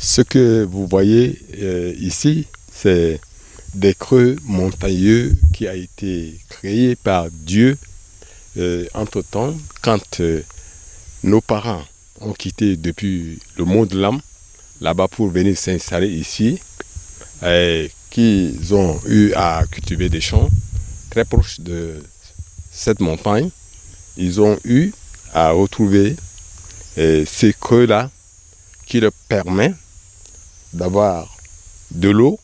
Ce que vous voyez ici, c'est des creux montagneux qui a été créé par Dieu entre-temps, quand nos parents ont quitté depuis le monde de l'âme, là-bas pour venir s'installer ici, qu'ils ont eu à cultiver des champs très proches de cette montagne. Ils ont eu à retrouver ces creux-là qui leur permettent d'avoir de l'eau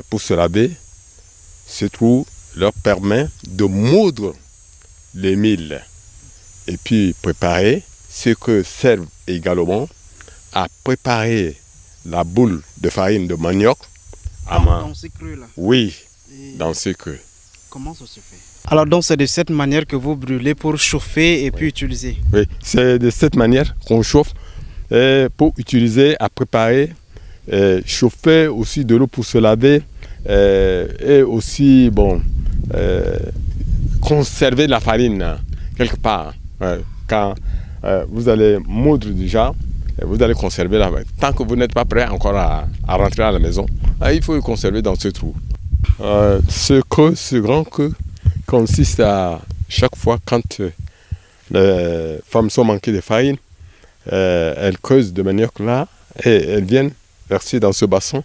pour se laver. Ce trou leur permet de moudre les milles et puis préparer ce que servent également à préparer la boule de farine de manioc. Dans ces creux-là? Oui, dans ces creux. Comment ça se fait? Alors donc c'est de cette manière que vous brûlez pour chauffer et puis utiliser? Oui, c'est de cette manière qu'on chauffe pour utiliser, à préparer, chauffer aussi de l'eau pour se laver et aussi conserver la farine quelque part. Quand vous allez moudre déjà, vous allez conserver la farine. Tant que vous n'êtes pas prêt encore à rentrer à la maison, il faut le conserver dans ce trou. Ce grand creux consiste à chaque fois quand les femmes sont manquées de farine, elles creusent de manière que là, et elles viennent verser dans ce bassin.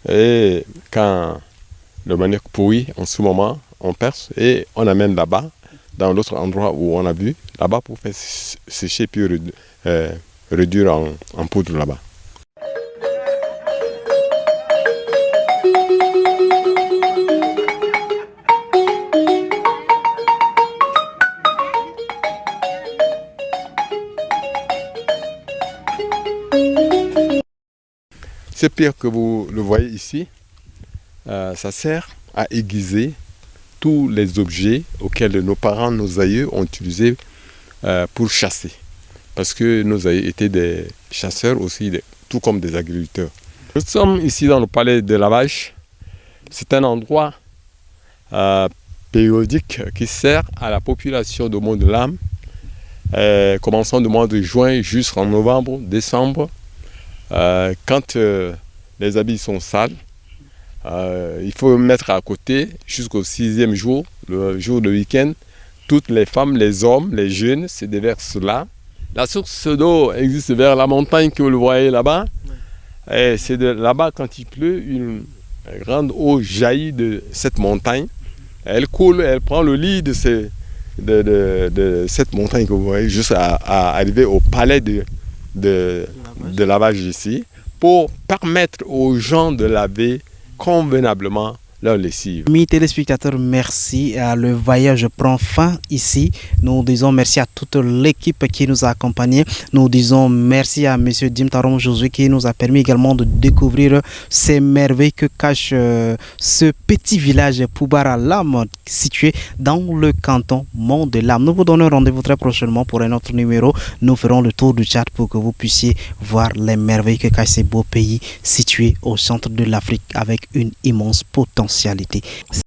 Et quand le manioc pourrit, en ce moment, on perce et on amène là-bas, dans l'autre endroit où on a vu, là-bas pour faire sécher puis réduire en poudre là-bas. Ce pierre que vous le voyez ici, ça sert à aiguiser tous les objets auxquels nos parents, nos aïeux ont utilisé pour chasser. Parce que nos aïeux étaient des chasseurs aussi, tout comme des agriculteurs. Nous sommes ici dans le palais de la vache. C'est un endroit périodique qui sert à la population de Mont de l'Âme, commençant du mois de juin jusqu'en novembre, décembre. Quand les habits sont sales, il faut mettre à côté jusqu'au 6e jour, le jour de week-end. Toutes les femmes, les hommes, les jeunes se déversent là. La source d'eau existe vers la montagne que vous le voyez là-bas. Et c'est de là-bas, quand il pleut, une grande eau jaillit de cette montagne. Elle coule, elle prend le lit de cette montagne que vous voyez, jusqu'à arriver au palais de lavage ici, pour permettre aux gens de laver convenablement leur lessive. Amis téléspectateurs, merci. Le voyage prend fin ici. Nous disons merci à toute l'équipe qui nous a accompagnés. Nous disons merci à M. Dim Tarom Josué qui nous a permis également de découvrir ces merveilles que cache ce petit village Poubara Lam situé dans le canton Mont de l'Âme. Nous vous donnons rendez-vous très prochainement pour un autre numéro. Nous ferons le tour du Tchad pour que vous puissiez voir les merveilles que cache ces beaux pays situés au centre de l'Afrique avec une immense potentialité.